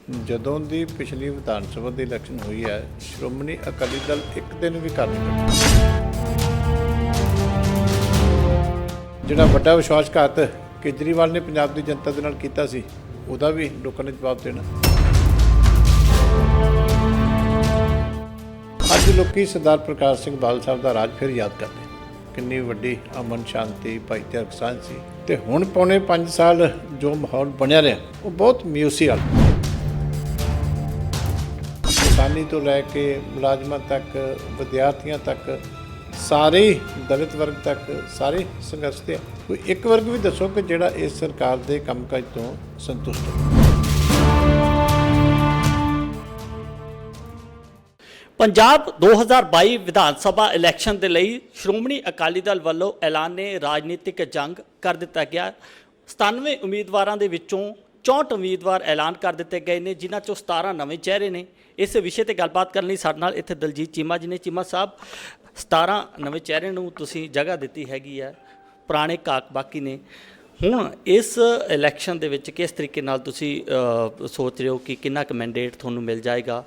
ਜਦੋਂ ਦੀ ਪਿਛਲੀ ਵਿਧਾਨ ਸਭਾ ਦੀ ਇਲੈਕਸ਼ਨ ਹੋਈ ਹੈ, ਸ਼੍ਰੋਮਣੀ ਅਕਾਲੀ ਦਲ ਇੱਕ ਦਿਨ ਵੀ ਕਰ ਨਹੀਂ ਪਾਇਆ। ਜਿਹੜਾ ਵੱਡਾ ਵਿਸ਼ਵਾਸਘਾਤ ਕੇਜਰੀਵਾਲ ਨੇ ਪੰਜਾਬ ਦੀ ਜਨਤਾ ਦੇ ਨਾਲ ਕੀਤਾ ਸੀ, ਉਹਦਾ ਵੀ ਲੋਕਾਂ ਨੇ ਜਵਾਬ ਦੇਣਾ। ਅੱਜ ਲੋਕੀ ਸਰਦਾਰ ਪ੍ਰਕਾਸ਼ ਸਿੰਘ ਬਾਦਲ ਸਾਹਿਬ ਦਾ ਰਾਜ ਫਿਰ ਯਾਦ ਕਰਦੇ। ਕਿੰਨੀ ਵੱਡੀ ਅਮਨ ਸ਼ਾਂਤੀ ਭਾਈਚਾਰਕ ਸਾਂਝ ਸੀ, ਤੇ ਹੁਣ ਪੌਣੇ 5 ਸਾਲ ਜੋ ਮਾਹੌਲ ਬਣਿਆ ਰਿਹਾ ਉਹ ਬਹੁਤ ਮਿਊਸੀ ਵਾਲਾ। ਕਿਸਾਨੀ ਤੋਂ ਲੈ ਕੇ ਮੁਲਾਜ਼ਮਾਂ ਤੱਕ, ਵਿਦਿਆਰਥੀਆਂ ਤੱਕ, ਸਾਰੇ ਦਲਿਤ ਵਰਗ ਤੱਕ ਸਾਰੇ ਸੰਘਰਸ਼ ਤੇ। ਕੋਈ ਇੱਕ ਵਰਗ ਵੀ ਦੱਸੋ ਕਿ ਜਿਹੜਾ ਇਸ ਸਰਕਾਰ ਦੇ ਕੰਮਕਾਜ ਤੋਂ ਸੰਤੁਸ਼ਟ ਹੈ। ਪੰਜਾਬ 2022 ਵਿਧਾਨ ਸਭਾ ਇਲੈਕਸ਼ਨ ਦੇ ਲਈ ਸ਼੍ਰੋਮਣੀ ਅਕਾਲੀ ਦਲ ਵੱਲੋਂ ਐਲਾਨੇ ਰਾਜਨੀਤਿਕ ਜੰਗ ਕਰ ਦਿੱਤਾ ਗਿਆ। 97 ਉਮੀਦਵਾਰਾਂ ਦੇ ਵਿੱਚੋਂ 64 ਉਮੀਦਵਾਰ ਐਲਾਨ ਕਰ ਦਿੱਤੇ ਗਏ ਨੇ, ਜਿਨ੍ਹਾਂ ਚੋਂ 17 ਨਵੇਂ ਚਿਹਰੇ ਨੇ। ਇਸ ਵਿਸ਼ੇ ਤੇ ਗੱਲਬਾਤ ਕਰਨ ਲਈ ਸਾਡੇ ਨਾਲ ਇੱਥੇ ਦਲਜੀਤ ਚੀਮਾ ਜੀ ਨੇ। ਚੀਮਾ ਸਾਹਿਬ, 17 ਨਵੇਂ ਚਿਹਰੇ ਨੂੰ ਤੁਸੀਂ ਜਗ੍ਹਾ ਦਿੱਤੀ ਹੈਗੀ ਹੈ, ਪੁਰਾਣੇ ਕਾਕ ਬਾਕੀ ਨੇ। ਹੁਣ ਇਸ ਇਲੈਕਸ਼ਨ ਦੇ ਵਿੱਚ ਕਿਸ ਤਰੀਕੇ ਨਾਲ ਤੁਸੀਂ ਸੋਚ ਰਹੇ ਹੋ ਕਿ ਕਿੰਨਾ ਕੁ ਮੈਂਡੇਟ ਤੁਹਾਨੂੰ ਮਿਲ ਜਾਏਗਾ?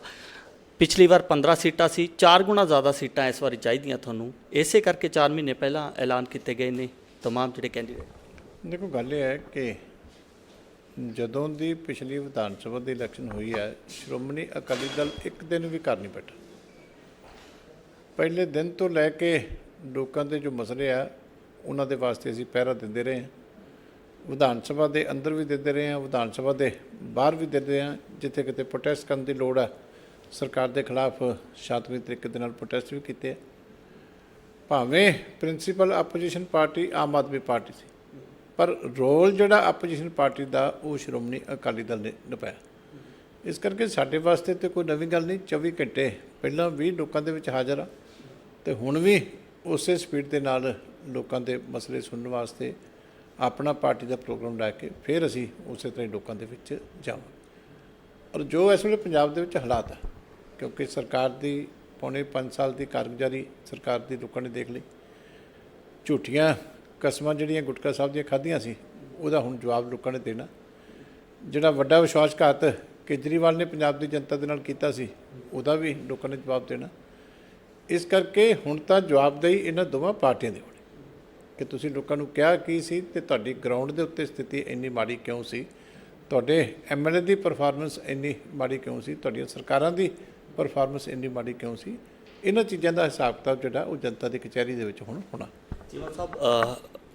ਪਿਛਲੀ ਵਾਰ 15 ਸੀਟਾਂ ਸੀ, 4 ਗੁਣਾ ਜ਼ਿਆਦਾ ਸੀਟਾਂ ਇਸ ਵਾਰੀ ਚਾਹੀਦੀਆਂ ਤੁਹਾਨੂੰ, ਇਸੇ ਕਰਕੇ 4 ਮਹੀਨੇ ਪਹਿਲਾਂ ਐਲਾਨ ਕੀਤੇ ਗਏ ਨੇ ਤਮਾਮ ਜਿਹੜੇ ਕੈਂਡੀਡੇਟ। ਦੇਖੋ, ਗੱਲ ਇਹ ਹੈ ਕਿ ਜਦੋਂ ਦੀ ਪਿਛਲੀ ਵਿਧਾਨ ਸਭਾ ਦੀ ਇਲੈਕਸ਼ਨ ਹੋਈ ਹੈ, ਸ਼੍ਰੋਮਣੀ ਅਕਾਲੀ ਦਲ ਇੱਕ ਦਿਨ ਵੀ ਕਰ ਨਹੀਂ ਬੈਠਾ। ਪਹਿਲੇ ਦਿਨ ਤੋਂ ਲੈ ਕੇ ਲੋਕਾਂ ਦੇ ਜੋ ਮਸਲੇ ਆ ਉਹਨਾਂ ਦੇ ਵਾਸਤੇ ਅਸੀਂ ਪਹਿਰਾ ਦਿੰਦੇ ਰਹੇ ਹਾਂ। ਵਿਧਾਨ ਸਭਾ ਦੇ ਅੰਦਰ ਵੀ ਦਿੰਦੇ ਰਹੇ ਹਾਂ, ਵਿਧਾਨ ਸਭਾ ਦੇ ਬਾਹਰ ਵੀ ਦਿੰਦੇ ਰਹੇ ਹਾਂ। ਜਿੱਥੇ ਕਿਤੇ ਪ੍ਰੋਟੈਸਟ ਕਰਨ ਦੀ ਲੋੜ ਹੈ, ਸਰਕਾਰ ਦੇ ਖਿਲਾਫ ਸ਼ਾਂਤਮਈ ਤਰੀਕੇ ਦੇ ਨਾਲ ਪ੍ਰੋਟੈਸਟ ਵੀ ਕੀਤੇ। ਭਾਵੇਂ principal opposition party Aam Aadmi party ਸੀ, ਪਰ ਰੋਲ ਜਿਹੜਾ ਆਪੋਜੀਸ਼ਨ ਪਾਰਟੀ ਦਾ ਉਹ ਸ਼੍ਰੋਮਣੀ ਅਕਾਲੀ ਦਲ ਨੇ ਨਿਭਾਇਆ। ਇਸ ਕਰਕੇ ਸਾਡੇ ਵਾਸਤੇ ਤਾਂ ਕੋਈ ਨਵੀਂ ਗੱਲ ਨਹੀਂ। 24 ਘੰਟੇ ਪਹਿਲਾਂ ਵੀ ਲੋਕਾਂ ਦੇ ਵਿੱਚ ਹਾਜ਼ਰ ਆ, ਅਤੇ ਹੁਣ ਵੀ ਉਸੇ ਸਪੀਡ ਦੇ ਨਾਲ ਲੋਕਾਂ ਦੇ ਮਸਲੇ ਸੁਣਨ ਵਾਸਤੇ ਆਪਣਾ ਪਾਰਟੀ ਦਾ ਪ੍ਰੋਗਰਾਮ ਲੈ ਕੇ ਫਿਰ ਅਸੀਂ ਉਸੇ ਤਰ੍ਹਾਂ ਹੀ ਲੋਕਾਂ ਦੇ ਵਿੱਚ ਜਾਵਾਂਗੇ। ਔਰ ਜੋ ਇਸ ਵੇਲੇ ਪੰਜਾਬ ਦੇ ਵਿੱਚ ਹਾਲਾਤ ਹੈ, ਕਿਉਂਕਿ ਸਰਕਾਰ ਦੀ ਪੌਣੇ 5 ਸਾਲ ਦੀ ਕਾਰਗੁਜ਼ਾਰੀ ਸਰਕਾਰ ਦੀ ਲੋਕਾਂ ਨੇ ਦੇਖ ਲਈ। ਝੂਠੀਆਂ ਕਸਮਾਂ ਜਿਹੜੀਆਂ ਗੁਟਕਾ ਸਾਹਿਬ ਦੀਆਂ ਖਾਧੀਆਂ ਸੀ, ਉਹਦਾ ਹੁਣ ਜਵਾਬ ਲੋਕਾਂ ਨੇ ਦੇਣਾ। ਜਿਹੜਾ ਵੱਡਾ ਵਿਸ਼ਵਾਸਘਾਤ ਕੇਜਰੀਵਾਲ ਨੇ ਪੰਜਾਬ ਦੀ ਜਨਤਾ ਦੇ ਨਾਲ ਕੀਤਾ ਸੀ, ਉਹਦਾ ਵੀ ਲੋਕਾਂ ਨੇ ਜਵਾਬ ਦੇਣਾ। ਇਸ ਕਰਕੇ ਹੁਣ ਤਾਂ ਜਵਾਬਦੇਹੀ ਇਹਨਾਂ ਦੋਵਾਂ ਪਾਰਟੀਆਂ ਦੀ ਹੋਣੀ ਕਿ ਤੁਸੀਂ ਲੋਕਾਂ ਨੂੰ ਕਿਹਾ ਕੀ ਸੀ, ਅਤੇ ਤੁਹਾਡੀ ਗਰਾਊਂਡ ਦੇ ਉੱਤੇ ਸਥਿਤੀ ਇੰਨੀ ਮਾੜੀ ਕਿਉਂ ਸੀ, ਤੁਹਾਡੇ MLA ਦੀ ਪਰਫਾਰਮੈਂਸ ਇੰਨੀ ਮਾੜੀ ਕਿਉਂ ਸੀ, ਤੁਹਾਡੀਆਂ ਸਰਕਾਰਾਂ ਦੀ ਪਰਫਾਰਮੈਂਸ ਇੰਨੀ ਮਾੜੀ ਕਿਉਂ ਸੀ। ਇਹਨਾਂ ਚੀਜ਼ਾਂ ਦਾ ਹਿਸਾਬ ਕਿਤਾਬ ਜਿਹੜਾ ਉਹ ਜਨਤਾ ਦੀ ਕਚਹਿਰੀ ਦੇ ਵਿੱਚ ਹੁਣ ਹੋਣਾ। ਚੀਮਾ ਸਾਹਿਬ,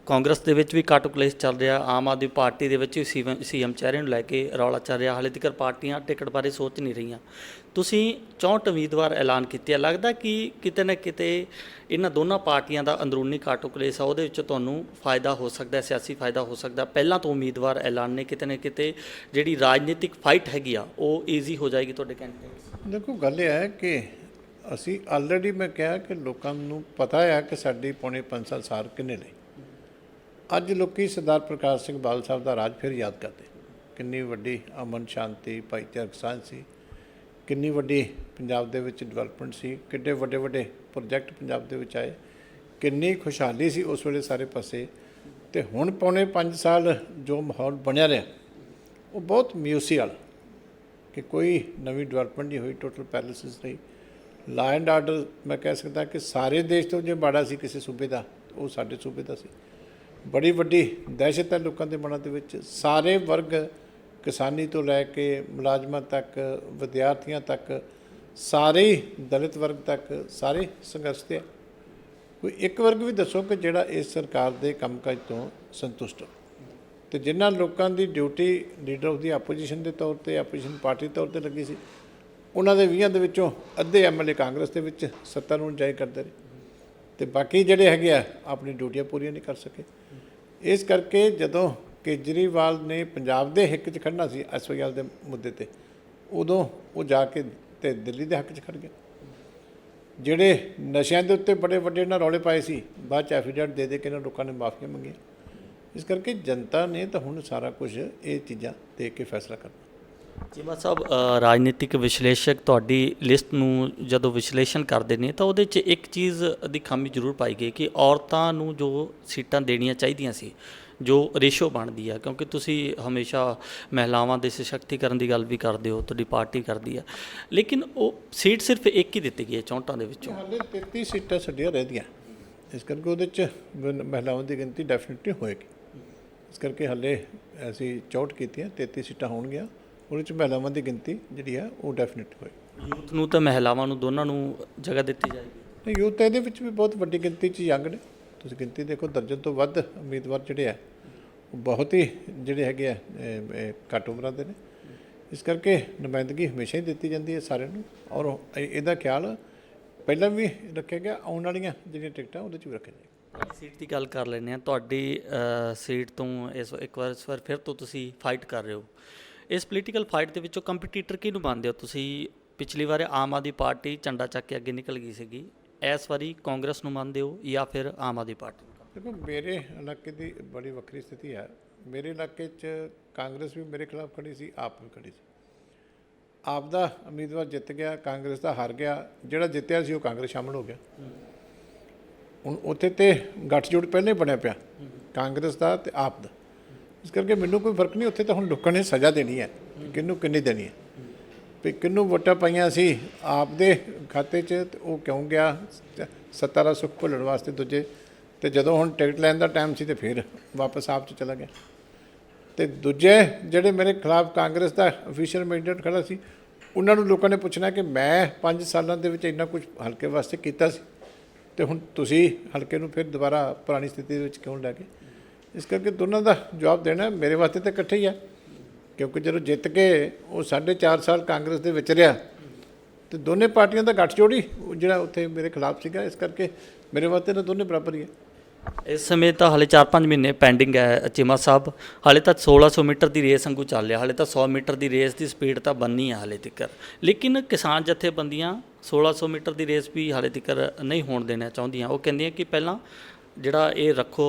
ਕਾਂਗਰਸ ਦੇ ਵਿੱਚ ਵੀ ਕਾਟੋ ਕਲੇਸ਼ ਚੱਲ ਰਿਹਾ, ਆਮ ਆਦਮੀ ਪਾਰਟੀ ਦੇ ਵਿੱਚ ਵੀ CM ਚਿਹਰੇ ਨੂੰ ਲੈ ਕੇ ਰੌਲਾ ਚੱਲ ਰਿਹਾ। ਹਾਲੇ ਤੱਕ ਪਾਰਟੀਆਂ ਟਿਕਟ ਬਾਰੇ ਸੋਚ ਨਹੀਂ ਰਹੀਆਂ। ਤੁਸੀਂ 64 ਉਮੀਦਵਾਰ ਐਲਾਨ ਕੀਤੇ ਆ, ਲੱਗਦਾ ਕਿ ਕਿਤੇ ਨਾ ਕਿਤੇ ਇਹਨਾਂ ਦੋਨਾਂ ਪਾਰਟੀਆਂ ਦਾ ਅੰਦਰੂਨੀ ਕਾਟੋ ਕਲੇਸ਼ ਆ, ਉਹਦੇ ਵਿੱਚ ਤੁਹਾਨੂੰ ਫਾਇਦਾ ਹੋ ਸਕਦਾ, ਸਿਆਸੀ ਫਾਇਦਾ ਹੋ ਸਕਦਾ। ਪਹਿਲਾਂ ਤੋਂ ਉਮੀਦਵਾਰ ਐਲਾਨੇ ਕਿਤੇ ਨਾ ਕਿਤੇ ਜਿਹੜੀ ਰਾਜਨੀਤਿਕ ਫਾਈਟ ਹੈਗੀ ਆ ਉਹ ਈਜ਼ੀ ਹੋ ਜਾਏਗੀ ਤੁਹਾਡੇ ਕੈਂਡੀਡੇਟਸ। ਦੇਖੋ, ਗੱਲ ਇਹ ਹੈ ਕਿ ਅਸੀਂ ਆਲਰੇਡੀ ਮੈਂ ਕਿਹਾ ਕਿ ਲੋਕਾਂ ਨੂੰ ਪਤਾ ਹੈ ਕਿ ਸਾਡੀ ਪੌਣੇ 5 ਸਾਲ ਸਾਰ ਕਿੰਨੇ ਲਈ। ਅੱਜ ਲੋਕੀ ਸਰਦਾਰ ਪ੍ਰਕਾਸ਼ ਸਿੰਘ ਬਾਦਲ ਸਾਹਿਬ ਦਾ ਰਾਜ ਫਿਰ ਯਾਦ ਕਰਦੇ। ਕਿੰਨੀ ਵੱਡੀ ਅਮਨ ਸ਼ਾਂਤੀ ਭਾਈਚਾਰਕ ਸਾਂਝ ਸੀ, ਕਿੰਨੀ ਵੱਡੀ ਪੰਜਾਬ ਦੇ ਵਿੱਚ ਡਿਵੈਲਪਮੈਂਟ ਸੀ, ਕਿੱਡੇ ਵੱਡੇ ਵੱਡੇ ਪ੍ਰੋਜੈਕਟ ਪੰਜਾਬ ਦੇ ਵਿੱਚ ਆਏ, ਕਿੰਨੀ ਖੁਸ਼ਹਾਲੀ ਸੀ ਉਸ ਵੇਲੇ ਸਾਰੇ ਪਾਸੇ। ਅਤੇ ਹੁਣ ਪੌਣੇ 5 ਸਾਲ ਜੋ ਮਾਹੌਲ ਬਣਿਆ ਰਿਹਾ ਉਹ ਬਹੁਤ ਮਿਊਸੀ ਵਾਲਾ ਕਿ ਕੋਈ ਨਵੀਂ ਡਿਵੈਲਪਮੈਂਟ ਨਹੀਂ ਹੋਈ, ਟੋਟਲ ਪੈਰਾਲਿਸਿਸ ਰਹੀ। ਲਾ ਐਂਡ ਆਰਡਰ ਮੈਂ ਕਹਿ ਸਕਦਾ ਕਿ ਸਾਰੇ ਦੇਸ਼ ਤੋਂ ਜੇ ਮਾੜਾ ਸੀ ਕਿਸੇ ਸੂਬੇ ਦਾ, ਉਹ ਸਾਡੇ ਸੂਬੇ ਦਾ ਸੀ। ਬੜੀ ਵੱਡੀ ਦਹਿਸ਼ਤ ਹੈ ਲੋਕਾਂ ਦੇ ਮਨਾਂ ਦੇ ਵਿੱਚ। ਸਾਰੇ ਵਰਗ, ਕਿਸਾਨੀ ਤੋਂ ਲੈ ਕੇ ਮੁਲਾਜ਼ਮਾਂ ਤੱਕ, ਵਿਦਿਆਰਥੀਆਂ ਤੱਕ, ਸਾਰੇ ਦਲਿਤ ਵਰਗ ਤੱਕ ਸਾਰੇ ਸੰਘਰਸ਼ ਤੇ। ਕੋਈ ਇੱਕ ਵਰਗ ਵੀ ਦੱਸੋ ਕਿ ਜਿਹੜਾ ਇਸ ਸਰਕਾਰ ਦੇ ਕੰਮਕਾਜ ਤੋਂ ਸੰਤੁਸ਼ਟ ਹੋ। ਅਤੇ ਜਿਨ੍ਹਾਂ ਲੋਕਾਂ ਦੀ duty leader of the opposition ਦੇ ਤੌਰ 'ਤੇ, ਆਪੋਜੀਸ਼ਨ ਪਾਰਟੀ ਤੌਰ 'ਤੇ ਲੱਗੀ ਸੀ, ਉਹਨਾਂ ਦੇ 20 ਦੇ ਵਿੱਚੋਂ ਅੱਧੇ MLA ਕਾਂਗਰਸ ਦੇ ਵਿੱਚ ਸੱਤਾ ਨੂੰ ਇੰਜੋਏ ਕਰਦੇ ਰਹੇ, ਅਤੇ ਬਾਕੀ ਜਿਹੜੇ ਹੈਗੇ ਆ ਆਪਣੀ ਡਿਊਟੀਆਂ ਪੂਰੀਆਂ ਨਹੀਂ ਕਰ ਸਕੇ। ਇਸ ਕਰਕੇ ਜਦੋਂ ਕੇਜਰੀਵਾਲ ਨੇ ਪੰਜਾਬ ਦੇ ਹੱਕ 'ਚ ਖੜਨਾ ਸੀ SYL ਦੇ ਮੁੱਦੇ 'ਤੇ, ਉਦੋਂ ਉਹ ਜਾ ਕੇ ਤੇ ਦਿੱਲੀ ਦੇ ਹੱਕ 'ਚ ਖੜ ਗਏ। ਜਿਹੜੇ ਨਸ਼ਿਆਂ ਦੇ ਉੱਤੇ ਬੜੇ ਵੱਡੇ ਇਹਨਾਂ ਰੌਲੇ ਪਾਏ ਸੀ, ਬਾਅਦ 'ਚ ਐਫੀਡੇਵਿਟ ਦੇ ਦੇ ਕੇ ਇਹਨਾਂ ਲੋਕਾਂ ਨੇ ਮਾਫੀਆਂ ਮੰਗੀਆਂ। ਇਸ ਕਰਕੇ ਜਨਤਾ ਨੇ ਤਾਂ ਹੁਣ ਸਾਰਾ ਕੁਝ ਇਹ ਚੀਜ਼ਾਂ ਦੇਖ ਕੇ ਫੈਸਲਾ ਕਰਨਾ। ਚੀਮਾ ਸਾਹਿਬ, ਰਾਜਨੀਤਿਕ ਵਿਸ਼ਲੇਸ਼ਕ ਤੁਹਾਡੀ ਲਿਸਟ ਨੂੰ ਜਦੋਂ ਵਿਸ਼ਲੇਸ਼ਣ ਕਰਦੇ ਨੇ ਤਾਂ ਉਹਦੇ 'ਚ ਇੱਕ ਚੀਜ਼ ਦੀ ਖਾਮੀ ਜ਼ਰੂਰ ਪਾਈ ਗਈ ਕਿ ਔਰਤਾਂ ਨੂੰ ਜੋ ਸੀਟਾਂ ਦੇਣੀਆਂ ਚਾਹੀਦੀਆਂ ਸੀ, ਜੋ ਰੇਸ਼ੋ ਬਣਦੀ ਹੈ, ਕਿਉਂਕਿ ਤੁਸੀਂ ਹਮੇਸ਼ਾ ਮਹਿਲਾਵਾਂ ਦੇ ਸਸ਼ਕਤੀਕਰਨ ਦੀ ਗੱਲ ਵੀ ਕਰਦੇ ਹੋ, ਤੁਹਾਡੀ ਪਾਰਟੀ ਕਰਦੀ ਹੈ, ਲੇਕਿਨ ਉਹ ਸੀਟ ਸਿਰਫ ਇੱਕ ਹੀ ਦਿੱਤੀ ਗਈ ਹੈ 64 ਦੇ ਵਿੱਚੋਂ। ਹਾਲੇ 33 ਸੀਟਾਂ ਸਾਡੀਆਂ ਰਹਿੰਦੀਆਂ, ਇਸ ਕਰਕੇ ਉਹਦੇ 'ਚ ਮਹਿਲਾਵਾਂ ਦੀ ਗਿਣਤੀ ਡੈਫੀਨਿਟਲੀ ਹੋਏਗੀ। ਇਸ ਕਰਕੇ ਹਾਲੇ ਅਸੀਂ 64 ਕੀਤੀਆਂ, 33 ਸੀਟਾਂ ਹੋਣਗੀਆਂ, ਉਹਦੇ 'ਚ ਮਹਿਲਾਵਾਂ ਦੀ ਗਿਣਤੀ ਜਿਹੜੀ ਹੈ ਉਹ ਡੈਫੀਨਿਟ ਹੋਏਗੀ। ਯੂਥ ਨੂੰ ਤਾਂ ਮਹਿਲਾਵਾਂ ਨੂੰ ਦੋਨਾਂ ਨੂੰ ਜਗ੍ਹਾ ਦਿੱਤੀ ਜਾਏਗੀ। ਨਹੀਂ, ਯੂਥ ਇਹਦੇ ਵਿੱਚ ਵੀ ਬਹੁਤ ਵੱਡੀ ਗਿਣਤੀ 'ਚ ਯੰਗ ਨੇ। ਤੁਸੀਂ ਗਿਣਤੀ ਦੇਖੋ, ਦਰਜਨ ਤੋਂ ਵੱਧ ਉਮੀਦਵਾਰ ਜਿਹੜੇ ਆ ਉਹ ਬਹੁਤ ਹੀ ਜਿਹੜੇ ਹੈਗੇ ਆ ਘੱਟ ਉਮਰਾਂ ਦੇ ਨੇ। ਇਸ ਕਰਕੇ ਨੁਮਾਇੰਦਗੀ ਹਮੇਸ਼ਾ ਹੀ ਦਿੱਤੀ ਜਾਂਦੀ ਹੈ ਸਾਰਿਆਂ ਨੂੰ, ਔਰ ਇਹਦਾ ਖਿਆਲ ਪਹਿਲਾਂ ਵੀ ਰੱਖਿਆ ਗਿਆ, ਆਉਣ ਵਾਲੀਆਂ ਜਿਹੜੀਆਂ ਟਿਕਟਾਂ ਉਹਦੇ 'ਚ ਵੀ ਰੱਖਿਆ ਜਾਏਗਾ। ਸੀਟ ਦੀ ਗੱਲ ਕਰ ਲੈਂਦੇ ਹਾਂ। ਤੁਹਾਡੀ ਸੀਟ ਤੋਂ ਇਸ ਵਾਰ ਫਿਰ ਤੋਂ ਤੁਸੀਂ ਫਾਈਟ ਕਰ ਰਹੇ ਹੋ। ਇਸ ਪੋਲੀਟੀਕਲ ਫਾਈਟ ਦੇ ਵਿੱਚੋਂ ਕੰਪੀਟੀਟਰ ਕਿਹਨੂੰ ਮੰਨਦੇ ਹੋ ਤੁਸੀਂ? ਪਿਛਲੀ ਵਾਰ ਆਮ ਆਦਮੀ ਪਾਰਟੀ ਝੰਡਾ ਚੱਕ ਕੇ ਅੱਗੇ ਨਿਕਲ ਗਈ ਸੀਗੀ, ਇਸ ਵਾਰੀ ਕਾਂਗਰਸ ਨੂੰ ਮੰਨਦੇ ਹੋ ਜਾਂ ਫਿਰ ਆਮ ਆਦਮੀ ਪਾਰਟੀ? ਦੇਖੋ, ਮੇਰੇ ਇਲਾਕੇ ਦੀ ਬੜੀ ਵੱਖਰੀ ਸਥਿਤੀ ਹੈ। ਮੇਰੇ ਇਲਾਕੇ 'ਚ ਕਾਂਗਰਸ ਵੀ ਮੇਰੇ ਖਿਲਾਫ ਖੜੀ ਸੀ, ਆਪ ਵੀ ਖੜੀ ਸੀ। ਆਪ ਦਾ ਉਮੀਦਵਾਰ ਜਿੱਤ ਗਿਆ, ਕਾਂਗਰਸ ਦਾ ਹਾਰ ਗਿਆ। ਜਿਹੜਾ ਜਿੱਤਿਆ ਸੀ ਉਹ ਕਾਂਗਰਸ ਸ਼ਾਮਲ ਹੋ ਗਿਆ। ਹੁਣ ਉੱਥੇ ਤੇ ਗੱਠਜੋੜ ਪਹਿਲਾਂ ਹੀ ਬਣਿਆ ਪਿਆ, ਕਾਂਗਰਸ ਦਾ ਤੇ ਆਪ ਦਾ। ਇਸ ਕਰਕੇ ਮੈਨੂੰ ਕੋਈ ਫਰਕ ਨਹੀਂ। ਉੱਥੇ ਤਾਂ ਹੁਣ ਲੋਕਾਂ ਨੇ ਸਜ਼ਾ ਦੇਣੀ ਹੈ ਕਿ ਕਿਹਨੂੰ ਕਿੰਨੀ ਦੇਣੀ ਹੈ, ਵੀ ਕਿਹਨੂੰ ਵੋਟਾਂ ਪਾਈਆਂ ਸੀ ਆਪ ਦੇ ਖਾਤੇ 'ਚ ਤੇ ਉਹ ਕਿਉਂ ਗਿਆ ਸੱਤਾ ਦਾ ਸੁੱਖ ਭੁੱਲਣ ਵਾਸਤੇ ਦੂਜੇ, ਤੇ ਜਦੋਂ ਹੁਣ ਟਿਕਟ ਲੈਣ ਦਾ ਟਾਈਮ ਸੀ ਤੇ ਫਿਰ ਵਾਪਸ ਆਪ 'ਚ ਚਲਾ ਗਿਆ। ਤੇ ਦੂਜੇ ਜਿਹੜੇ ਮੇਰੇ ਖਿਲਾਫ ਕਾਂਗਰਸ ਦਾ ਅਫੀਸ਼ੀਅਲ ਮੈਂਡੇਟ ਖੜਾ ਸੀ, ਉਹਨਾਂ ਨੂੰ ਲੋਕਾਂ ਨੇ ਪੁੱਛਣਾ ਕਿ ਮੈਂ 5 ਸਾਲਾਂ ਦੇ ਵਿੱਚ ਇੰਨਾ ਕੁਝ ਹਲਕੇ ਵਾਸਤੇ ਕੀਤਾ ਸੀ, ਤੇ ਹੁਣ ਤੁਸੀਂ ਹਲਕੇ ਨੂੰ ਫਿਰ ਦੁਬਾਰਾ ਪੁਰਾਣੀ ਸਥਿਤੀ ਦੇ ਵਿੱਚ ਕਿਉਂ ਲੈ ਗਏ? ਇਸ ਕਰਕੇ ਦੋਨਾਂ ਦਾ ਜਵਾਬ ਦੇਣਾ ਮੇਰੇ ਵਾਸਤੇ ਤਾਂ ਇਕੱਠੇ ਹੀ ਹੈ, ਕਿਉਂਕਿ ਜਦੋਂ ਜਿੱਤ ਕੇ ਉਹ 4.5 ਸਾਲ ਕਾਂਗਰਸ ਦੇ ਵਿੱਚ ਰਿਹਾ ਤੇ ਦੋਨੇ ਪਾਰਟੀਆਂ ਦਾ ਗੱਠਜੋੜ ਹੀ ਜਿਹੜਾ ਉੱਥੇ ਮੇਰੇ ਖਿਲਾਫ ਸੀਗਾ। ਇਸ ਕਰਕੇ ਮੇਰੇ ਵਾਸਤੇ ਤਾਂ ਦੋਨੇ ਬਰਾਬਰ ਹੀ ਹੈ। ਇਸ ਸਮੇਂ ਤਾਂ ਹਾਲੇ 4-5 ਮਹੀਨੇ ਪੈਂਡਿੰਗ ਹੈ ਚੀਮਾ ਸਾਹਿਬ। ਹਾਲੇ ਤਾਂ 1600 ਮੀਟਰ ਦੀ ਰੇਸ ਵਾਂਗੂ ਚੱਲ ਰਿਹਾ, ਹਾਲੇ ਤਾਂ 100 ਮੀਟਰ ਦੀ ਰੇਸ ਦੀ ਸਪੀਡ ਤਾਂ ਬਣਨੀ ਹੈ ਹਾਲੇ ਤੱਕ। ਲੇਕਿਨ ਕਿਸਾਨ ਜਥੇਬੰਦੀਆਂ 1600 ਮੀਟਰ ਦੀ ਰੇਸ ਵੀ ਹਾਲੇ ਤੱਕ ਨਹੀਂ ਹੋਣ ਦੇਣਾ ਚਾਹੁੰਦੀਆਂ। ਉਹ ਕਹਿੰਦੀਆਂ ਕਿ ਪਹਿਲਾਂ ਜਿਹੜਾ ਇਹ ਰੱਖੋ,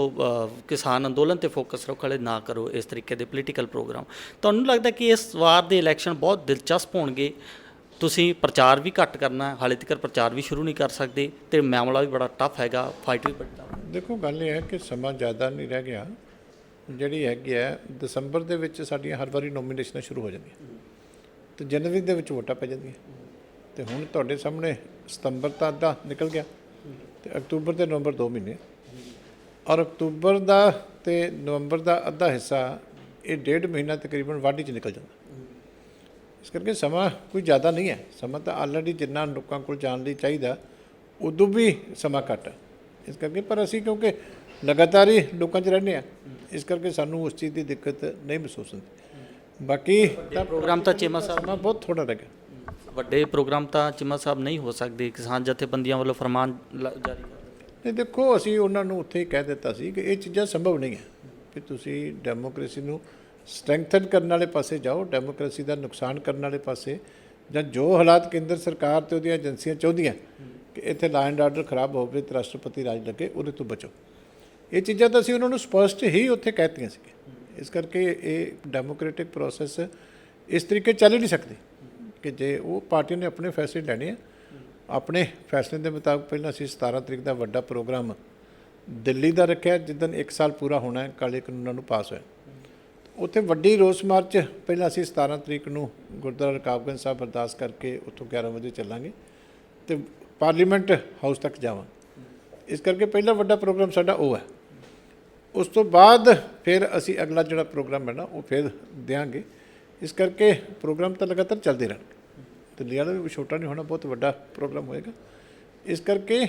ਕਿਸਾਨ ਅੰਦੋਲਨ ਤੇ ਫੋਕਸ ਰੱਖੋ, ਹਾਲੇ ਨਾ ਕਰੋ ਇਸ ਤਰੀਕੇ ਦੇ ਪੋਲੀਟੀਕਲ ਪ੍ਰੋਗਰਾਮ। ਤੁਹਾਨੂੰ ਲੱਗਦਾ ਕਿ ਇਸ ਵਾਰ ਦੇ ਇਲੈਕਸ਼ਨ ਬਹੁਤ ਦਿਲਚਸਪ ਹੋਣਗੇ? ਤੁਸੀਂ ਪ੍ਰਚਾਰ ਵੀ ਘੱਟ ਕਰਨਾ, ਹਾਲੇ ਤੱਕ ਪ੍ਰਚਾਰ ਵੀ ਸ਼ੁਰੂ ਨਹੀਂ ਕਰ ਸਕਦੇ, ਤੇ ਮਾਮਲਾ ਵੀ ਬੜਾ ਟਫ ਹੈਗਾ, ਫਾਈਟ ਵੀ ਬੜੀ ਟਫ। ਦੇਖੋ, ਗੱਲ ਇਹ ਹੈ ਕਿ ਸਮਾਂ ਜ਼ਿਆਦਾ ਨਹੀਂ ਰਹਿ ਗਿਆ। ਜਿਹੜੀ ਹੈਗੀ ਹੈ ਦਸੰਬਰ ਦੇ ਵਿੱਚ ਸਾਡੀਆਂ ਹਰ ਵਾਰੀ ਨੋਮੀਨੇਸ਼ਨਾਂ ਸ਼ੁਰੂ ਹੋ ਜਾਂਦੀਆਂ ਤੇ ਜਨਵਰੀ ਦੇ ਵਿੱਚ ਵੋਟਾਂ ਪੈ ਜਾਂਦੀਆਂ। ਤੇ ਹੁਣ ਤੁਹਾਡੇ ਸਾਹਮਣੇ ਸਤੰਬਰ ਤਾਂ ਅੱਧਾ ਨਿਕਲ ਗਿਆ ਤੇ ਅਕਤੂਬਰ ਤੇ ਨਵੰਬਰ 2 ਮਹੀਨੇ, ਔਰ ਅਕਤੂਬਰ ਦਾ ਤੇ ਨਵੰਬਰ ਦਾ ਅੱਧਾ ਹਿੱਸਾ ਇਹ 1.5 ਮਹੀਨਾ ਤਕਰੀਬਨ ਵਾਢੀ 'ਚ ਨਿਕਲ ਜਾਂਦਾ। ਇਸ ਕਰਕੇ ਸਮਾਂ ਕੋਈ ਜ਼ਿਆਦਾ ਨਹੀਂ ਹੈ। ਸਮਾਂ ਤਾਂ ਆਲਰੇਡੀ ਜਿੰਨਾ ਲੋਕਾਂ ਕੋਲ ਜਾਣ ਲਈ ਚਾਹੀਦਾ ਉਦੋਂ ਵੀ ਸਮਾਂ ਘੱਟ ਹੈ। ਇਸ ਕਰਕੇ ਪਰ ਅਸੀਂ ਕਿਉਂਕਿ ਲਗਾਤਾਰ ਹੀ ਲੋਕਾਂ 'ਚ ਰਹਿੰਦੇ ਹਾਂ, ਇਸ ਕਰਕੇ ਸਾਨੂੰ ਉਸ ਚੀਜ਼ ਦੀ ਦਿੱਕਤ ਨਹੀਂ ਮਹਿਸੂਸ ਹੁੰਦੀ। ਬਾਕੀ ਤਾਂ ਪ੍ਰੋਗਰਾਮ ਤਾਂ ਚੀਮਾ ਸਾਹਿਬ ਸਮਾਂ ਬਹੁਤ ਥੋੜ੍ਹਾ ਰਹਿ ਗਿਆ। ਵੱਡੇ ਪ੍ਰੋਗਰਾਮ ਤਾਂ ਚੀਮਾ ਸਾਹਿਬ ਨਹੀਂ ਹੋ ਸਕਦੇ, ਕਿਸਾਨ ਜਥੇਬੰਦੀਆਂ ਵੱਲੋਂ ਫਰਮਾਨ ਜਾਰੀ ਕਰ ਨਹੀਂ, ਦੇਖੋ, ਅਸੀਂ ਉਹਨਾਂ ਨੂੰ ਉੱਥੇ ਹੀ ਕਹਿ ਦਿੱਤਾ ਸੀ ਕਿ ਇਹ ਚੀਜ਼ਾਂ ਸੰਭਵ ਨਹੀਂ ਹੈ ਕਿ ਤੁਸੀਂ ਡੈਮੋਕ੍ਰੇਸੀ ਨੂੰ ਸਟਰੈਂਥਨ ਕਰਨ ਵਾਲੇ ਪਾਸੇ ਜਾਓ, ਡੈਮੋਕ੍ਰੇਸੀ ਦਾ ਨੁਕਸਾਨ ਕਰਨ ਵਾਲੇ ਪਾਸੇ, ਜਾਂ ਜੋ ਹਾਲਾਤ ਕੇਂਦਰ ਸਰਕਾਰ ਤੇ ਉਹਦੀਆਂ ਏਜੰਸੀਆਂ ਚਾਹੁੰਦੀਆਂ ਕਿ ਇੱਥੇ ਲਾਅ ਐਂਡ ਆਰਡਰ ਖਰਾਬ ਹੋਵੇ ਤੇ ਰਾਸ਼ਟਰਪਤੀ ਰਾਜ ਲੱਗੇ, ਉਹਦੇ ਤੋਂ ਬਚੋ। ਇਹ ਚੀਜ਼ਾਂ ਤਾਂ ਅਸੀਂ ਉਹਨਾਂ ਨੂੰ ਸਪਸ਼ਟ ਹੀ ਉੱਥੇ ਕਹਿਤੀਆਂ ਸੀ। ਇਸ ਕਰਕੇ ਇਹ ਡੈਮੋਕ੍ਰੈਟਿਕ ਪ੍ਰੋਸੈਸ ਇਸ ਤਰੀਕੇ ਚੱਲ ਹੀ ਨਹੀਂ ਸਕਦੇ ਕਿ ਜੇ ਉਹ ਪਾਰਟੀ ਨੇ ਆਪਣੇ ਫੈਸਲੇ ਲੈਣੇ ਆ, ਆਪਣੇ ਫੈਸਲੇ ਦੇ ਮੁਤਾਬਕ ਪਹਿਲਾਂ ਅਸੀਂ 17 ਤਰੀਕ ਦਾ ਵੱਡਾ ਪ੍ਰੋਗਰਾਮ ਦਿੱਲੀ ਦਾ ਰੱਖਿਆ, ਜਿੱਦਣ 1 ਸਾਲ ਪੂਰਾ ਹੋਣਾ ਹੈ ਕਾਲੇ ਕਾਨੂੰਨਾਂ ਨੂੰ ਪਾਸ ਹੋਇਆ। ਉੱਥੇ ਵੱਡੀ ਰੋਸ ਮਾਰਚ ਪਹਿਲਾਂ ਅਸੀਂ 17 ਤਰੀਕ ਨੂੰ ਗੁਰਦੁਆਰਾ ਰਕਾਬਗੰਜ ਸਾਹਿਬ ਅਰਦਾਸ ਕਰਕੇ ਉੱਥੋਂ 11 ਵਜੇ ਚੱਲਾਂਗੇ ਤੇ ਪਾਰਲੀਮੈਂਟ ਹਾਊਸ ਤੱਕ ਜਾਵਾਂਗੇ। ਇਸ ਕਰਕੇ ਪਹਿਲਾ ਵੱਡਾ ਪ੍ਰੋਗਰਾਮ ਸਾਡਾ ਉਹ ਹੈ। ਉਸ ਤੋਂ ਬਾਅਦ ਫਿਰ ਅਸੀਂ ਅਗਲਾ ਜਿਹੜਾ ਪ੍ਰੋਗਰਾਮ ਹੈ ਨਾ ਉਹ ਫਿਰ ਦਿਆਂਗੇ। ਇਸ ਕਰਕੇ ਪ੍ਰੋਗਰਾਮ ਤਾਂ ਲਗਾਤਾਰ ਚੱਲਦੇ ਰਹਿਣਗੇ। ਦਿੱਲੀ ਵਾਲਾ ਵੀ ਛੋਟਾ ਨਹੀਂ ਹੋਣਾ, ਬਹੁਤ ਵੱਡਾ ਪ੍ਰੋਗਰਾਮ ਹੋਏਗਾ। ਇਸ ਕਰਕੇ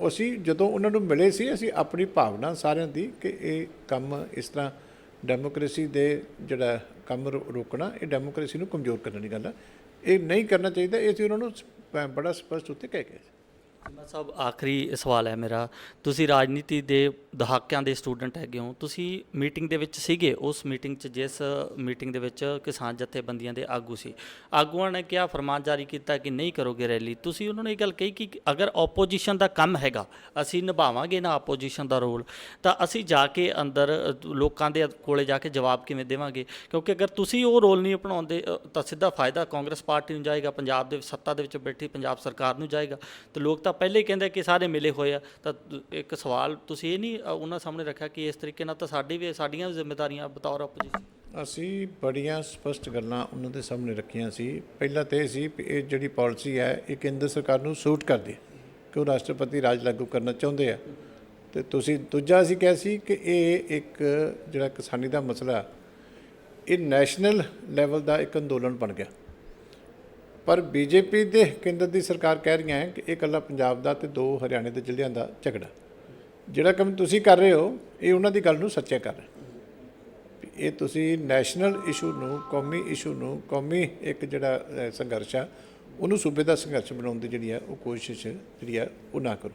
ਅਸੀਂ ਜਦੋਂ ਉਹਨਾਂ ਨੂੰ ਮਿਲੇ ਸੀ, ਅਸੀਂ ਆਪਣੀ ਭਾਵਨਾ ਸਾਰਿਆਂ ਦੀ ਕਿ ਇਹ ਕੰਮ ਇਸ ਤਰ੍ਹਾਂ ਡੈਮੋਕ੍ਰੇਸੀ ਦੇ ਜਿਹੜਾ ਕੰਮ ਰੋਕਣਾ, ਇਹ ਡੈਮੋਕ੍ਰੇਸੀ ਨੂੰ ਕਮਜ਼ੋਰ ਕਰਨ ਦੀ ਗੱਲ ਹੈ, ਇਹ ਨਹੀਂ ਕਰਨਾ ਚਾਹੀਦਾ। ਇਹ ਅਸੀਂ ਉਹਨਾਂ ਨੂੰ ਬੜਾ ਸਪਸ਼ਟ ਉੱਤੇ ਕਹਿ ਗਏ। ਚੀਮਾ ਸਾਹਿਬ, ਆਖਰੀ ਸਵਾਲ ਹੈ ਮੇਰਾ। ਤੁਸੀਂ ਰਾਜਨੀਤੀ ਦੇ ਦਹਾਕਿਆਂ ਦੇ ਸਟੂਡੈਂਟ ਹੈਗੇ ਹੋ, ਤੁਸੀਂ ਮੀਟਿੰਗ ਦੇ ਵਿੱਚ ਸੀਗੇ, ਉਸ ਮੀਟਿੰਗ 'ਚ ਜਿਸ ਮੀਟਿੰਗ ਦੇ ਵਿੱਚ ਕਿਸਾਨ ਜਥੇਬੰਦੀਆਂ ਦੇ ਆਗੂ ਸੀ, ਆਗੂਆਂ ਨੇ ਕਿਹਾ, ਫਰਮਾਨ ਜਾਰੀ ਕੀਤਾ ਕਿ ਨਹੀਂ ਕਰੋਗੇ ਰੈਲੀ। ਤੁਸੀਂ ਉਹਨਾਂ ਨੂੰ ਇਹ ਗੱਲ ਕਹੀ ਕਿ ਅਗਰ ਆਪੋਜੀਸ਼ਨ ਦਾ ਕੰਮ ਹੈਗਾ, ਅਸੀਂ ਨਿਭਾਵਾਂਗੇ ਨਾ ਆਪੋਜੀਸ਼ਨ ਦਾ ਰੋਲ, ਤਾਂ ਅਸੀਂ ਜਾ ਕੇ ਅੰਦਰ ਲੋਕਾਂ ਦੇ ਕੋਲੇ ਜਾ ਕੇ ਜਵਾਬ ਕਿਵੇਂ ਦੇਵਾਂਗੇ? ਕਿਉਂਕਿ ਅਗਰ ਤੁਸੀਂ ਉਹ ਰੋਲ ਨਹੀਂ ਅਪਣਾਉਂਦੇ ਤਾਂ ਸਿੱਧਾ ਫਾਇਦਾ ਕਾਂਗਰਸ ਪਾਰਟੀ ਨੂੰ ਜਾਏਗਾ, ਪੰਜਾਬ ਦੇ ਸੱਤਾ ਦੇ ਵਿੱਚ ਬੈਠੀ ਪੰਜਾਬ ਸਰਕਾਰ ਨੂੰ ਜਾਏਗਾ, ਤੇ ਲੋਕ ਤਾਂ ਪਹਿਲੇ ਹੀ ਕਹਿੰਦੇ ਕਿ ਸਾਰੇ ਮਿਲੇ ਹੋਏ ਆ। ਤਾਂ ਇੱਕ ਸਵਾਲ ਤੁਸੀਂ ਇਹ ਨਹੀਂ ਉਹਨਾਂ ਸਾਹਮਣੇ ਰੱਖਿਆ ਕਿ ਇਸ ਤਰੀਕੇ ਨਾਲ ਤਾਂ ਸਾਡੀਆਂ ਵੀ ਜ਼ਿੰਮੇਵਾਰੀਆਂ ਬਤੌਰ ਆਪੋਜੀਸ਼ਨ? ਅਸੀਂ ਬੜੀਆਂ ਸਪਸ਼ਟ ਗੱਲਾਂ ਉਹਨਾਂ ਦੇ ਸਾਹਮਣੇ ਰੱਖੀਆਂ ਸੀ। ਪਹਿਲਾਂ ਤਾਂ ਇਹ ਸੀ ਵੀ ਇਹ ਜਿਹੜੀ ਪਾਲਿਸੀ ਹੈ ਇਹ ਕੇਂਦਰ ਸਰਕਾਰ ਨੂੰ ਸੂਟ ਕਰਦੀ ਹੈ ਕਿ ਉਹ ਰਾਸ਼ਟਰਪਤੀ ਰਾਜ ਲਾਗੂ ਕਰਨਾ ਚਾਹੁੰਦੇ ਆ। ਤੇ ਤੁਸੀਂ ਦੂਜਾ ਅਸੀਂ ਕਿਹਾ ਸੀ ਕਿ ਇਹ ਇੱਕ ਜਿਹੜਾ ਕਿਸਾਨੀ ਦਾ ਮਸਲਾ ਇਹ ਨੈਸ਼ਨਲ ਲੈਵਲ ਦਾ ਇੱਕ ਅੰਦੋਲਨ ਬਣ ਗਿਆ। ਪਰ ਬੀਜੇਪੀ ਦੇ ਕੇਂਦਰ ਦੀ ਸਰਕਾਰ ਕਹਿ ਰਹੀਆਂ ਹੈ ਕਿ ਇਹ ਇਕੱਲਾ ਪੰਜਾਬ ਦਾ ਤੇ 2 ਹਰਿਆਣੇ ਦੇ ਜ਼ਿਲ੍ਹਿਆਂ ਦਾ ਝਗੜਾ। ਜਿਹੜਾ ਕੰਮ ਤੁਸੀਂ ਕਰ ਰਹੇ ਹੋ ਇਹ ਉਹਨਾਂ ਦੀ ਗੱਲ ਨੂੰ ਸੱਚਿਆ ਕਰ ਰਹੇ। ਇਹ ਤੁਸੀਂ ਨੈਸ਼ਨਲ ਇਸ਼ੂ ਨੂੰ, ਕੌਮੀ ਇਸ਼ੂ ਨੂੰ, ਕੌਮੀ ਇੱਕ ਜਿਹੜਾ ਸੰਘਰਸ਼ ਆ ਉਹਨੂੰ ਸੂਬੇ ਦਾ ਸੰਘਰਸ਼ ਬਣਾਉਣ ਦੀ ਜਿਹੜੀ ਆ ਉਹ ਕੋਸ਼ਿਸ਼ ਜਿਹੜੀ ਆ ਉਹ ਨਾ ਕਰੋ।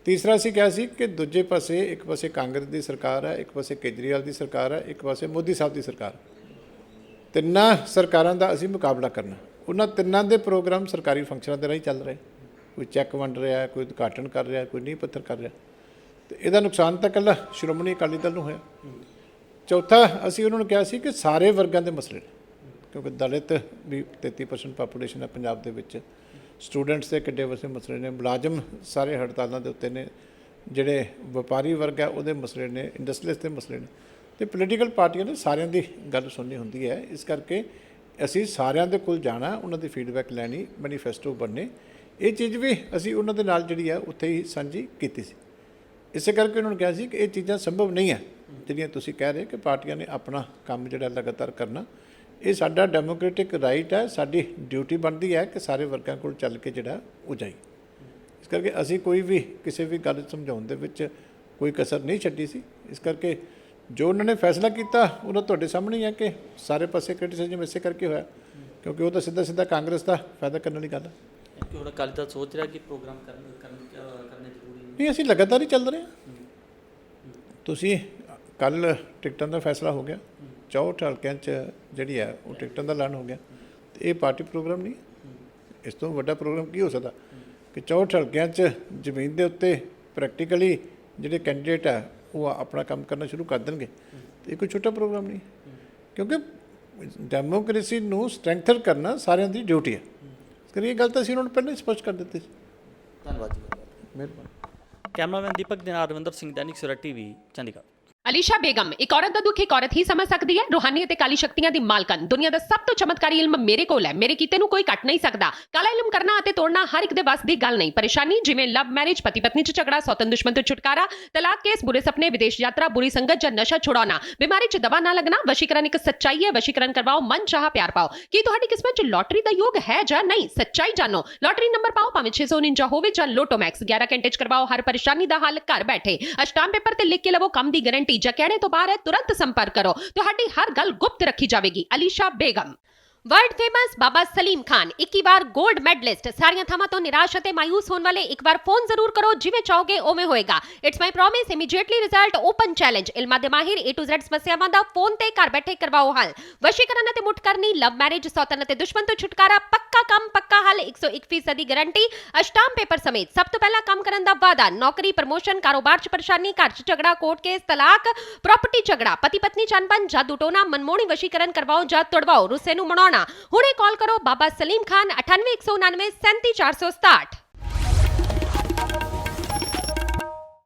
ਤੀਸਰਾ ਅਸੀਂ ਕਿਹਾ ਸੀ ਕਿ ਦੂਜੇ ਪਾਸੇ ਇੱਕ ਪਾਸੇ ਕਾਂਗਰਸ ਦੀ ਸਰਕਾਰ ਹੈ, ਇੱਕ ਪਾਸੇ ਕੇਜਰੀਵਾਲ ਦੀ ਸਰਕਾਰ ਹੈ, ਇੱਕ ਪਾਸੇ ਮੋਦੀ ਸਾਹਿਬ ਦੀ ਸਰਕਾਰ। ਤਿੰਨਾਂ ਸਰਕਾਰਾਂ ਦਾ ਅਸੀਂ ਮੁਕਾਬਲਾ ਕਰਨਾ। ਉਹਨਾਂ ਤਿੰਨਾਂ ਦੇ ਪ੍ਰੋਗਰਾਮ ਸਰਕਾਰੀ ਫੰਕਸ਼ਨਾਂ ਦੇ ਰਾਹੀਂ ਚੱਲ ਰਹੇ। ਕੋਈ ਚੈੱਕ ਵੰਡ ਰਿਹਾ, ਕੋਈ ਉਦਘਾਟਨ ਕਰ ਰਿਹਾ, ਕੋਈ ਨੀਂਹ ਪੱਥਰ ਕਰ ਰਿਹਾ। ਤੇ ਇਹਦਾ ਨੁਕਸਾਨ ਤਾਂ ਇਕੱਲਾ ਸ਼੍ਰੋਮਣੀ ਅਕਾਲੀ ਦਲ ਨੂੰ ਹੋਇਆ। ਚੌਥਾ ਅਸੀਂ ਉਹਨਾਂ ਨੂੰ ਕਿਹਾ ਸੀ ਕਿ ਸਾਰੇ ਵਰਗਾਂ ਦੇ ਮਸਲੇ ਨੇ, ਕਿਉਂਕਿ ਦਲਿਤ ਵੀ 33% ਪਾਪੂਲੇਸ਼ਨ ਹੈ ਪੰਜਾਬ ਦੇ ਵਿੱਚ, ਸਟੂਡੈਂਟਸ ਦੇ ਕਿੱਡੇ ਵਸੇ ਮਸਲੇ ਨੇ, ਮੁਲਾਜ਼ਮ ਸਾਰੇ ਹੜਤਾਲਾਂ ਦੇ ਉੱਤੇ ਨੇ, ਜਿਹੜੇ ਵਪਾਰੀ ਵਰਗ ਹੈ ਉਹਦੇ ਮਸਲੇ ਨੇ, ਇੰਡਸਟਰੀਅਲਿਸਟ ਦੇ ਮਸਲੇ ਨੇ। ਤੇ ਪੋਲੀਟੀਕਲ ਪਾਰਟੀਆਂ ਨੇ ਸਾਰਿਆਂ ਦੀ ਗੱਲ ਸੁਣਨੀ ਹੁੰਦੀ ਹੈ। ਇਸ ਕਰਕੇ ਅਸੀਂ ਸਾਰਿਆਂ ਦੇ ਕੋਲ ਜਾਣਾ, ਉਹਨਾਂ ਦੀ ਫੀਡਬੈਕ ਲੈਣੀ, ਮੈਨੀਫੈਸਟੋ ਬਣਨੇ। ਇਹ ਚੀਜ਼ ਵੀ ਅਸੀਂ ਉਹਨਾਂ ਦੇ ਨਾਲ ਜਿਹੜੀ ਆ ਉੱਥੇ ਹੀ ਸਾਂਝੀ ਕੀਤੀ ਸੀ। ਇਸੇ ਕਰਕੇ ਉਹਨਾਂ ਨੂੰ ਕਿਹਾ ਸੀ ਕਿ ਇਹ ਚੀਜ਼ਾਂ ਸੰਭਵ ਨਹੀਂ ਹੈ ਜਿਹੜੀਆਂ ਤੁਸੀਂ ਕਹਿ ਰਹੇ ਕਿ ਪਾਰਟੀਆਂ ਨੇ ਆਪਣਾ ਕੰਮ ਜਿਹੜਾ ਲਗਾਤਾਰ ਕਰਨਾ। ਇਹ ਸਾਡਾ ਡੈਮੋਕ੍ਰੈਟਿਕ ਰਾਈਟ ਹੈ, ਸਾਡੀ ਡਿਊਟੀ ਬਣਦੀ ਹੈ ਕਿ ਸਾਰੇ ਵਰਗਾਂ ਕੋਲ ਚੱਲ ਕੇ ਜਿਹੜਾ ਉਹ ਜਾਈ। ਇਸ ਕਰਕੇ ਅਸੀਂ ਕੋਈ ਵੀ ਕਿਸੇ ਵੀ ਗੱਲ ਸਮਝਾਉਣ ਦੇ ਵਿੱਚ ਕੋਈ ਕਸਰ ਨਹੀਂ ਛੱਡੀ ਸੀ। ਇਸ ਕਰਕੇ ਜੋ ਉਹਨਾਂ ਨੇ ਫੈਸਲਾ ਕੀਤਾ ਉਹਨਾਂ ਤੁਹਾਡੇ ਸਾਹਮਣੇ ਹੀ ਹੈ ਕਿ ਸਾਰੇ ਪਾਸੇ ਕ੍ਰਿਟਿਸਿਜ਼ਮ ਇਸੇ ਕਰਕੇ ਹੋਇਆ, ਕਿਉਂਕਿ ਉਹ ਤਾਂ ਸਿੱਧਾ ਕੱਲ੍ਹ ਦਾ ਫਾਇਦਾ ਕਰਨ ਵਾਲੀ ਗੱਲ ਹੈ। ਕਿ ਹੁਣ ਅਕਾਲੀ ਦਲ ਸੋਚ ਰਿਹਾ ਕਿ ਪ੍ਰੋਗਰਾਮ ਕਰਨੇ ਜ਼ਰੂਰੀ ਨਹੀਂ, ਅਸੀਂ ਲਗਾਤਾਰ ਹੀ ਚੱਲ ਰਹੇ ਹਾਂ। ਤੁਸੀਂ ਕੱਲ੍ਹ ਟਿਕਟਾਂ ਦਾ ਫੈਸਲਾ ਹੋ ਗਿਆ, 64 ਹਲਕਿਆਂ 'ਚ ਜਿਹੜੀ ਹੈ ਉਹ ਟਿਕਟਾਂ ਦਾ ਐਲਾਨ ਹੋ ਗਿਆ। ਤੇ ਇਹ ਪਾਰਟੀ ਪ੍ਰੋਗਰਾਮ ਨਹੀਂ, ਇਸ ਤੋਂ ਵੱਡਾ ਪ੍ਰੋਗਰਾਮ ਕੀ ਹੋ ਸਕਦਾ ਕਿ 64 ਹਲਕਿਆਂ 'ਚ ਜ਼ਮੀਨ ਦੇ ਉੱਤੇ ਪ੍ਰੈਕਟੀਕਲੀ ਜਿਹੜੇ ਕੈਂਡੀਡੇਟ ਹੈ ਉਹ ਆਪਣਾ ਕੰਮ ਕਰਨਾ ਸ਼ੁਰੂ ਕਰ ਦੇਣਗੇ। ਤੇ ਇਹ ਕੋਈ ਛੋਟਾ ਪ੍ਰੋਗਰਾਮ ਨਹੀਂ, ਕਿਉਂਕਿ ਡੈਮੋਕ੍ਰੇਸੀ ਨੂੰ ਸਟਰੈਂਥਨ ਕਰਨਾ ਸਾਰਿਆਂ ਦੀ ਡਿਊਟੀ ਹੈ। ਇਸ ਕਰਕੇ ਇਹ ਗੱਲ ਤਾਂ ਅਸੀਂ ਉਹਨਾਂ ਨੂੰ ਪਹਿਲਾਂ ਹੀ ਸਪਸ਼ਟ ਕਰ ਦਿੱਤੀ ਸੀ। ਧੰਨਵਾਦ ਜੀ। ਮਿਹਰਬਾਨੀ। ਕੈਮਰਾਮੈਨ ਦੀਪਕ ਦੇ ਨਾਲ ਰਵਿੰਦਰ ਸਿੰਘ, ਦੈਨਿਕ ਸਵੇਰਾ ਟੀਵੀ, ਚੰਡੀਗੜ੍ਹ। ਅਲੀਸ਼ਾ ਬੇਗਮ ਇੱਕ ਔਰਤ ਦਾ ਦੁੱਖ ਇੱਕ ਔਰਤ ਹੀ ਸਮਝ ਸਕਦੀ ਹੈ। ਰੂਹਾਨੀ ਅਤੇ ਕਾਲੀ ਸ਼ਕਤੀਆਂ ਦੀ ਮਾਲਕਨ, ਦੁਨੀਆ ਦਾ ਸਭ ਤੋਂ ਚਮਤਕਾਰੀ ਇਲਮ ਮੇਰੇ ਕੋਲ ਹੈ। ਮੇਰੇ ਕੀਤੇ ਨੂੰ ਕੋਈ ਕੱਟ ਨਹੀਂ ਸਕਦਾ। ਕਾਲਾ ਇਲਮ ਕਰਨਾ ਅਤੇ ਤੋੜਨਾ ਹਰ ਇੱਕ ਦੇ ਵੱਸ ਦੀ ਗੱਲ ਨਹੀਂ। ਪਰੇਸ਼ਾਨੀ ਜਿਵੇਂ ਲਵ ਮੈਰਿਜ, ਪਤੀ ਪਤਨੀ 'ਚ ਝਗੜਾ, ਸੌਤਨ ਦੁਸ਼ਮਣ ਤੋਂ ਛੁਟਕਾਰਾ, ਤਲਾਕ ਕੇਸ, ਬੁਰੇ ਸੁਪਨੇ, ਵਿਦੇਸ਼ ਯਾਤਰਾ, ਬੁਰੀ ਸੰਗਤ ਜਾਂ ਨਸ਼ਾ ਛੁਡਾਉਣਾ, ਬਿਮਾਰੀ 'ਚ ਦਵਾ ਨਾ ਲੱਗਣਾ। ਵਸ਼ੀਕਰਨ ਇੱਕ ਸੱਚਾਈ ਹੈ। ਵਸ਼ੀਕਰਨ ਕਰਵਾਓ, ਮਨ ਚਾਹਾ ਪਿਆਰ ਪਾਓ। ਕੀ ਤੁਹਾਡੀ ਕਿਸਮਤ 'ਚ ਲੋਟਰੀ ਦਾ ਯੋਗ ਹੈ ਜਾਂ ਨਹੀਂ? ਸੱਚਾਈ ਜਾਣੋ। ਲੋਟਰੀ ਨੰਬਰ ਪਾਓ, ਭਾਵੇਂ 649 ਹੋਵੇ ਜਾਂ ਲੋਟੋ ਮੈਕਸ। 11 ਘੰਟੇ 'ਚ ਕਰਵਾਓ ਹਰ ਪਰੇਸ਼ਾਨੀ ਦਾ ਹੱਲ ਘਰ ਬੈਠੇ। ਅਸ਼ਟਾਮ ਪੇਪਰ ਤੇ ਲਿਖ ਕੇ ਲਵੋ ਕੰਮ ਦੀ ਗਾਰੰਟੀ। ਜਾਂ ਕਹਿਣੇ ਤੋਂ ਬਾਹਰ तुरंत संपर्क करो, ਤੁਹਾਡੀ ਹਰ ਗੱਲ ਗੁਪਤ ਰੱਖੀ ਜਾਵੇਗੀ। ਅਲੀਸ਼ਾ ਬੇਗਮ। वर्ल्ड फेमस बाबा सलीम खान 21 बार गोल्ड मेडलिस्ट। सारियां थावां तो निराश अते मायूस होने वाले एक बार फोन जरूर करो, जिवें चाहोगे उवें होएगा। It's my promise, immediately result, open challenge. इल्मां दे माहिर A to Z समस्यावां दा फोन ते घर बैठे करवाओ हल। वशीकरण अते मुठ करनी, लव मैरिज, सौतन अते दुश्मन तो छुटकारा, पक्का काम पक्का हल, 101% गारंटी, अष्टाम पेपर समेत। सब तो पहला काम करन दा वादा, नौकरी, प्रमोशन, कारोबार च परेशानी, घर च झगड़ा, कोर्ट केस, तलाक, प्रॉपर्टी झगड़ा, पति पत्नी च अनबन, जादू टोना, मनमोहनी वशीकरण करवाओ जा तुड़वाओ, रुस्से नूं मनाउणा। हुणे कॉल करो बाबा सलीम खान 98 199 37 467।